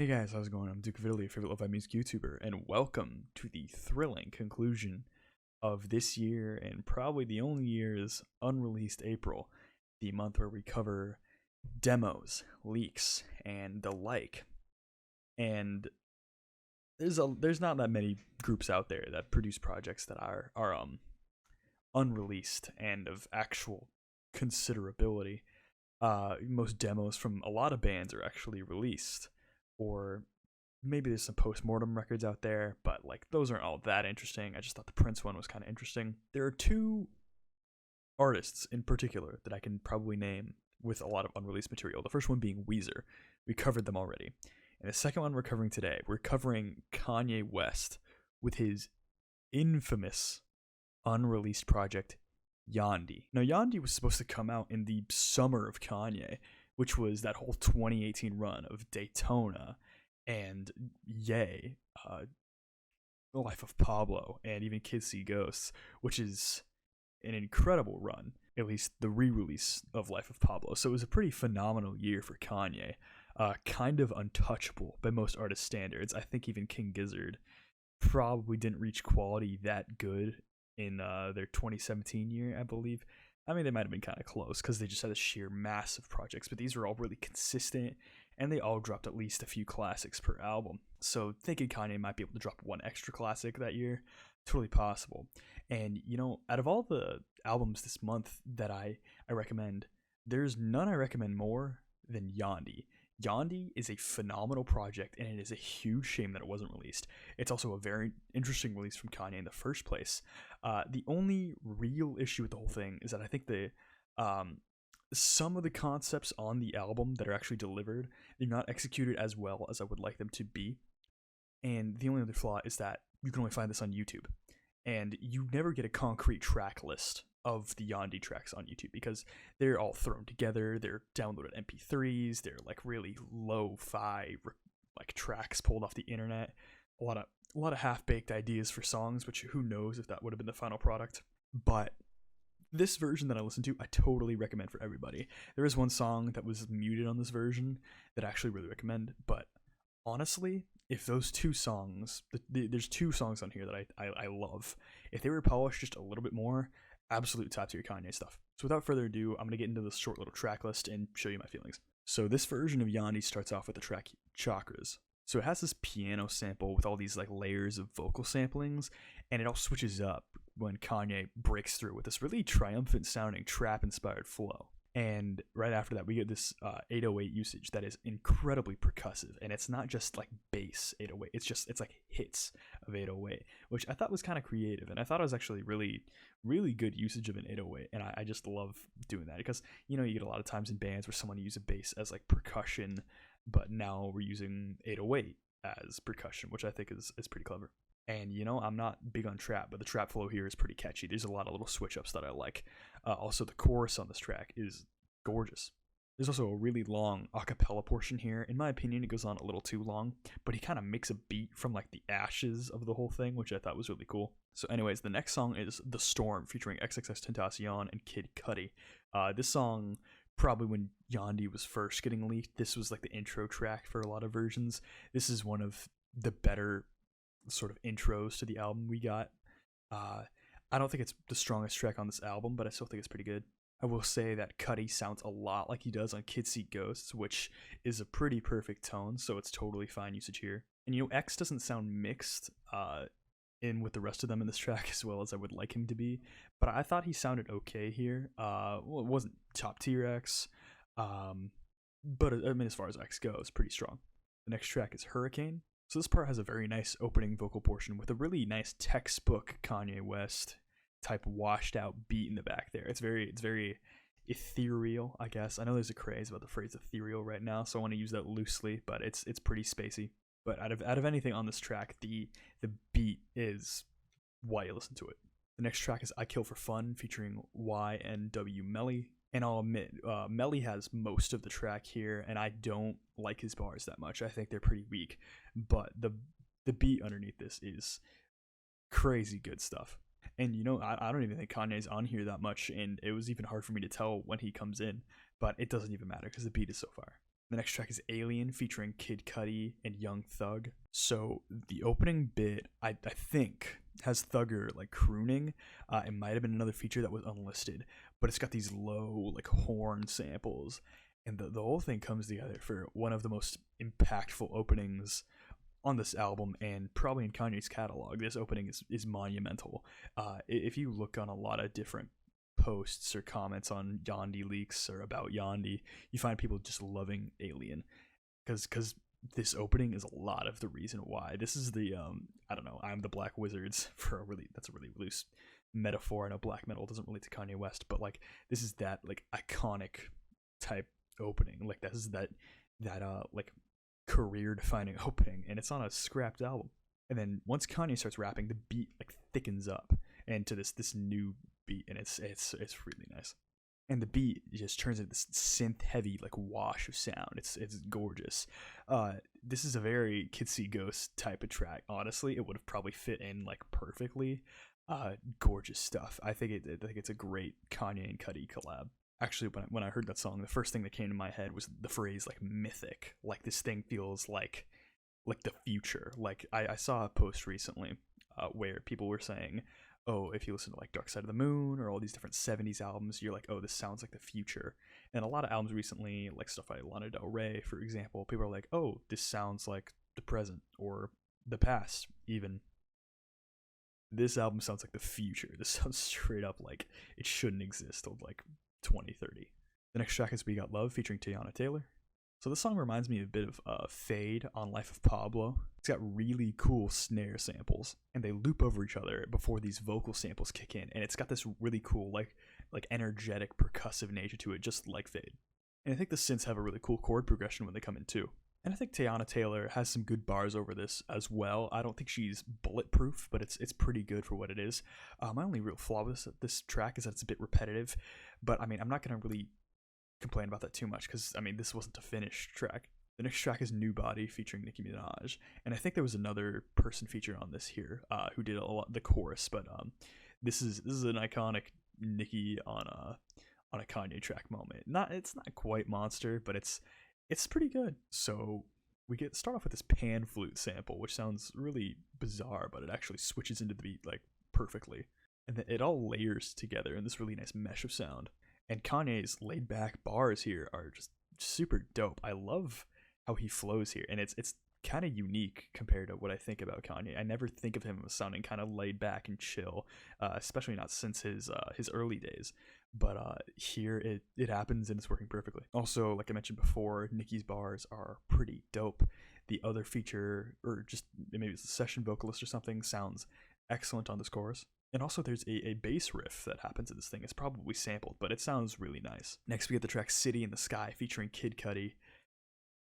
Hey guys, how's it going? I'm Duke of Italy, your favorite lo-fi music YouTuber, and welcome to the thrilling conclusion of this year and probably the only year's Unreleased April, the month where we cover demos, leaks, and the like. And there's not that many groups out there that produce projects that are unreleased and of actual considerability. Most demos from a lot of bands are actually released, or maybe there's some post-mortem records out there, but like those aren't all that interesting. I just thought the Prince one was kind of interesting. There are two artists in particular that I can probably name with a lot of unreleased material. The first one being Weezer. We covered them already. And the second one we're covering today, we're covering Kanye West with his infamous unreleased project Yandhi. Now, Yandhi was supposed to come out in the summer of Kanye, which was that whole 2018 run of Daytona and Yay, The Life of Pablo, and even Kids See Ghosts, which is an incredible run, at least the re-release of Life of Pablo. So it was a pretty phenomenal year for Kanye, kind of untouchable by most artist standards. I think even King Gizzard probably didn't reach quality that good in their 2017 year, I believe. I mean, they might have been kind of close because they just had a sheer massive projects, but these were all really consistent, and they all dropped at least a few classics per album. So thinking Kanye might be able to drop one extra classic that year, totally possible. And out of all the albums this month that I recommend, there's none I recommend more than Yandhi. Yandhi is a phenomenal project, and it is a huge shame that it wasn't released. It's also a very interesting release from Kanye in the first place. The only real issue with the whole thing is that I think some of the concepts on the album that are actually delivered, they're not executed as well as I would like them to be. And the only other flaw is that you can only find this on YouTube, and you never get a concrete track list of the Yandhi tracks on YouTube because they're all thrown together. They're downloaded MP3s. They're like really lo-fi like tracks pulled off the internet. A lot of half-baked ideas for songs, which who knows if that would have been the final product. But this version that I listened to, I totally recommend for everybody. There is one song that was muted on this version that I actually really recommend, but honestly, if those two songs, there's two songs on here that I love. If they were polished just a little bit more, absolute top tier Kanye stuff. So without further ado, I'm going to get into this short little track list and show you my feelings. So this version of Yandhi starts off with the track Chakras. So it has this piano sample with all these like layers of vocal samplings, and it all switches up when Kanye breaks through with this really triumphant sounding trap inspired flow. And right after that, we get this 808 usage that is incredibly percussive, and it's not just like bass 808. It's like hits of 808, which I thought was kind of creative, and I thought it was actually really, really good usage of an 808. And I just love doing that because you get a lot of times in bands where someone uses a bass as like percussion, but now we're using 808 as percussion, which I think is pretty clever. And I'm not big on trap, but the trap flow here is pretty catchy. There's a lot of little switch ups that I like. Also, the chorus on this track is gorgeous. There's also a really long acapella portion here. In my opinion, it goes on a little too long, but he kind of makes a beat from like the ashes of the whole thing, which I thought was really cool. So anyways, the next song is The Storm featuring XXXTentacion and Kid Cudi. This song, probably when Yandhi was first getting leaked, this was like the intro track for a lot of versions. This is one of the better sort of intros to the album we got. I don't think it's the strongest track on this album, but I still think it's pretty good. I will say that Cudi sounds a lot like he does on Kids See Ghosts, which is a pretty perfect tone, so it's totally fine usage here. And X doesn't sound mixed in with the rest of them in this track as well as I would like him to be, but I thought he sounded okay here. Well, it wasn't top tier X, but I mean, as far as X goes, pretty strong. The next track is Hurricane. So this part has a very nice opening vocal portion with a really nice textbook Kanye West type washed out beat in the back there. It's very ethereal, I guess. I know there's a craze about the phrase ethereal right now, so I want to use that loosely, but it's pretty spacey. But out of anything on this track, the beat is why you listen to it. The next track is I Kill for Fun featuring YNW Melly. And I'll admit, Melly has most of the track here, and I don't like his bars that much. I think they're pretty weak, but the beat underneath this is crazy good stuff. And I don't even think Kanye's on here that much, and it was even hard for me to tell when he comes in, but it doesn't even matter because the beat is so fire. The next track is Alien featuring Kid Cudi and Young Thug. So the opening bit, I think, has Thugger like crooning. It might have been another feature that was unlisted, but it's got these low like horn samples, and the whole thing comes together for one of the most impactful openings on this album and probably in Kanye's catalog. This opening is monumental. If you look on a lot of different posts or comments on Yandhi leaks or about Yandhi, you find people just loving Alien because this opening is a lot of the reason why. This is the I don't know, I'm the Black Wizards for a really, that's a really loose metaphor. I know black metal doesn't relate to Kanye West, but like this is that like iconic type opening. Like this is that like career defining opening, and it's on a scrapped album. And then once Kanye starts rapping, the beat like thickens up into this new beat, and it's really nice. And the beat just turns into this synth heavy like wash of sound. It's gorgeous. This is a very Kid See Ghost type of track. Honestly, it would have probably fit in like perfectly. Gorgeous stuff. I think it's a great Kanye and Cudi collab. Actually, when I heard that song, the first thing that came to my head was the phrase like mythic. Like this thing feels like the future. Like I saw a post recently where people were saying, oh, if you listen to like Dark Side of the Moon or all these different 70s albums, you're like, oh, this sounds like the future. And a lot of albums recently, like stuff by Lana Del Rey, for example, people are like, oh, this sounds like the present or the past even. This album sounds like the future. This sounds straight up like it shouldn't exist till like 2030. The next track is We Got Love featuring Teyana Taylor. So this song reminds me a bit of Fade on Life of Pablo. It's got really cool snare samples, and they loop over each other before these vocal samples kick in, and it's got this really cool like energetic percussive nature to it, just like Fade. And I think the synths have a really cool chord progression when they come in too. And I think Teyana Taylor has some good bars over this as well. I don't think she's bulletproof, but it's pretty good for what it is. My only real flaw with this track is that it's a bit repetitive, but I mean, I'm not going to really complain about that too much because, I mean, this wasn't a finished track. The next track is New Body featuring Nicki Minaj, and I think there was another person featured on this here who did a lot the chorus, but this is an iconic Nicki on a Kanye track moment. It's not quite monster, but it's pretty good. So we start off with this pan flute sample, which sounds really bizarre, but it actually switches into the beat like perfectly, and then it all layers together in this really nice mesh of sound. And Kanye's laid back bars here are just super dope. I love how he flows here, and it's kind of unique compared to what I think about Kanye. I never think of him as sounding kind of laid back and chill, especially not since his early days. But here it happens, and it's working perfectly. Also, like I mentioned before, Nicki's bars are pretty dope. The other feature, or just maybe it's a session vocalist or something, sounds excellent on this chorus. And also there's a bass riff that happens in this thing. It's probably sampled, but it sounds really nice. Next we get the track City in the Sky featuring Kid Cudi.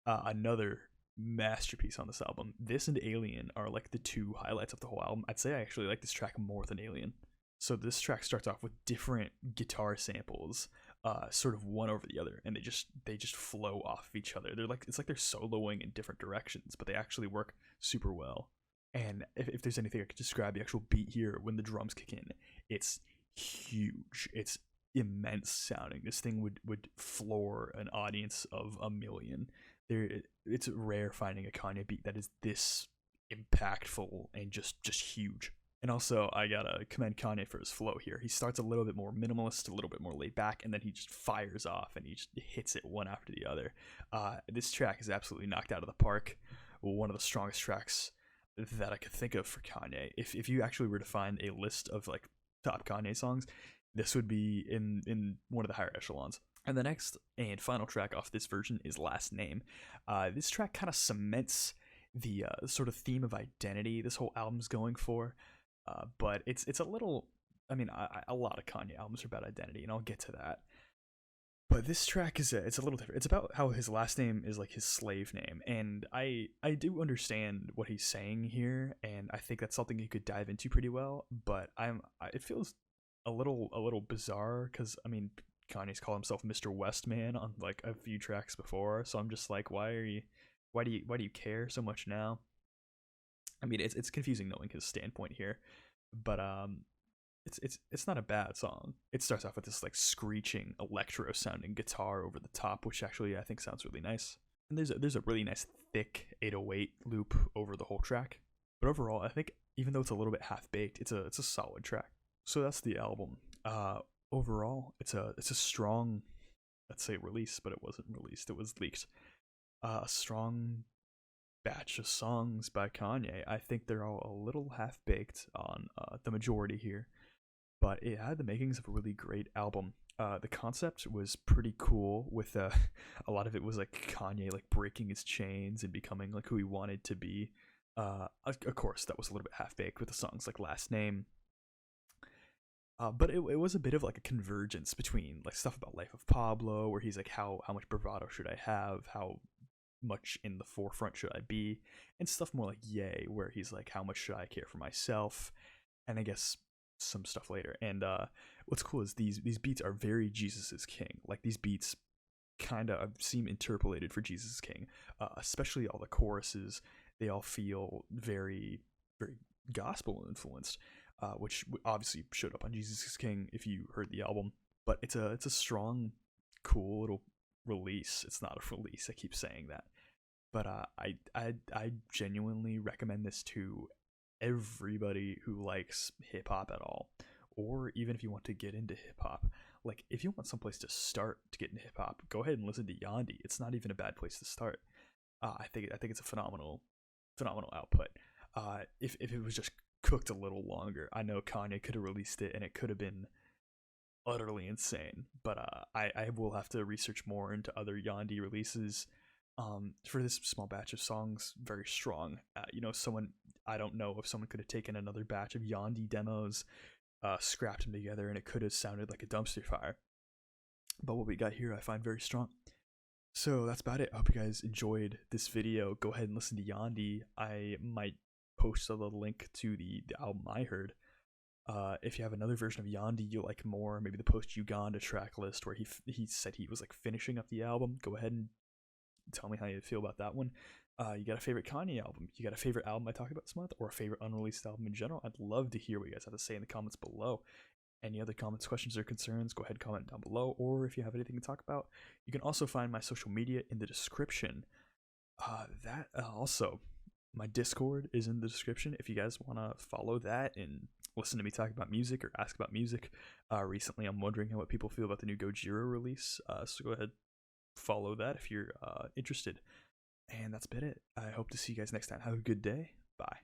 Another masterpiece on this album. This and Alien are like the two highlights of the whole album. I'd say I actually like this track more than Alien. So this track starts off with different guitar samples, sort of one over the other, and they just flow off of each other. It's like they're soloing in different directions, but they actually work super well. And if there's anything I could describe the actual beat here when the drums kick in, it's huge. It's immense sounding. This thing would floor an audience of a million. It's rare finding a Kanye beat that is this impactful and just huge. And also, I gotta commend Kanye for his flow here. He starts a little bit more minimalist, a little bit more laid back, and then he just fires off and he just hits it one after the other. This track is absolutely knocked out of the park. One of the strongest tracks that I could think of for Kanye. If you actually were to find a list of like top Kanye songs, this would be in one of the higher echelons. And the next and final track off this version is Last Name. This track kind of cements the sort of theme of identity this whole album's going for, but it's a little. I mean, a lot of Kanye albums are about identity, and I'll get to that. But this track it's a little different. It's about how his last name is like his slave name, and I do understand what he's saying here, and I think that's something you could dive into pretty well. But it feels a little bizarre because I mean Kanye's called himself Mr. Westman on like a few tracks before, so I'm just like, why do you care so much now? I mean, it's confusing knowing his standpoint here, but it's not a bad song. It starts off with this like screeching electro sounding guitar over the top, which actually I think sounds really nice. and there's a really nice thick 808 loop over the whole track. But overall, I think even though it's a little bit half baked, it's a solid track. So that's the album. Overall, it's a strong, let's say, release, but it wasn't released. It was leaked. A strong batch of songs by Kanye. I think they're all a little half baked on the majority here, but it had the makings of a really great album. The concept was pretty cool. With a lot of it was like Kanye like breaking his chains and becoming like who he wanted to be. Of course, that was a little bit half baked with the songs like Last Name. But it was a bit of like a convergence between like stuff about Life of Pablo, where he's like, how much bravado should I have? How much in the forefront should I be? And stuff more like Yay, where he's like, how much should I care for myself? And I guess some stuff later. And what's cool is these beats are very Jesus is King. Like these beats kind of seem interpolated for Jesus is King, especially all the choruses. They all feel very, very gospel influenced, which obviously showed up on Jesus is King if you heard the album. But it's a strong, cool little release. It's not a release. I keep saying that, but I genuinely recommend this to everybody who likes hip hop at all, or even if you want to get into hip hop. Like if you want someplace to start to get into hip hop, go ahead and listen to Yandhi. It's not even a bad place to start. I think it's a phenomenal output. If it was just cooked a little longer, I know Kanye could have released it and it could have been utterly insane. But I will have to research more into other Yandhi releases. For this small batch of songs, very strong. Someone, I don't know if someone could have taken another batch of Yandhi demos, scrapped them together, and it could have sounded like a dumpster fire. But what we got here, I find very strong. So that's about it. I hope you guys enjoyed this video. Go ahead and listen to Yandhi. I might post a little link to the album I heard. If you have another version of Yandhi you like more, maybe the post Uganda track list where he said he was like finishing up the album, go ahead and tell me how you feel about that one. You got a favorite Kanye album? You got a favorite album I talked about this month, or a favorite unreleased album in general? I'd love to hear what you guys have to say in the comments below. Any other comments, questions, or concerns, go ahead and comment down below. Or if you have anything to talk about, you can also find my social media in the description. Also, my Discord is in the description if you guys want to follow that and listen to me talk about music or ask about music. Recently, I'm wondering what people feel about the new Gojira release, so go ahead, follow that if you're interested. And that's been it. I hope to see you guys next time. Have a good day. Bye.